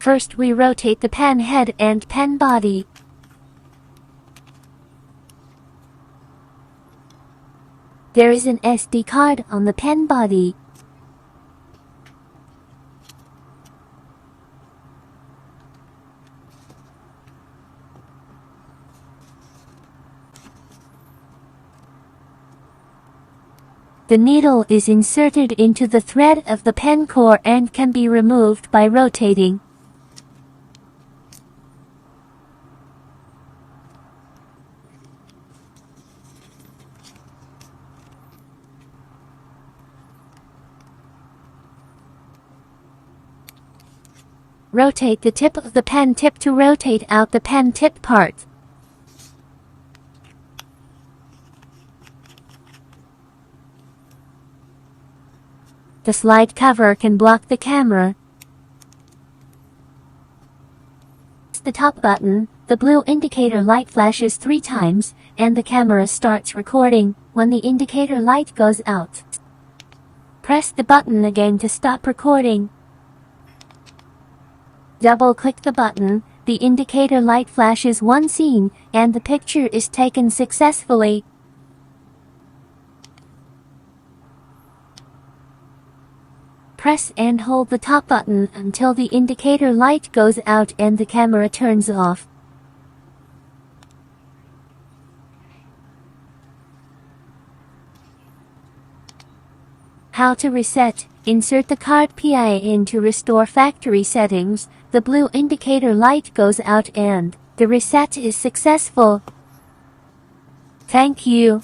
First we rotate the pen head and pen body. There is an SD card on the pen body. The needle is inserted into the thread of the pen core and can be removed by rotating. Rotate the tip of the pen tip to rotate out the pen tip part. The slide cover can block the camera. The top button, the blue indicator light flashes 3 times, and the camera starts recording. When the indicator light goes out, press the button again to stop recording. Double-click the button, the indicator light flashes 1 scene, and the picture is taken successfully. Press and hold the top button until the indicator light goes out and the camera turns off. How to reset. Insert the card PIN to restore factory settings. The blue indicator light goes out and the reset is successful. Thank you.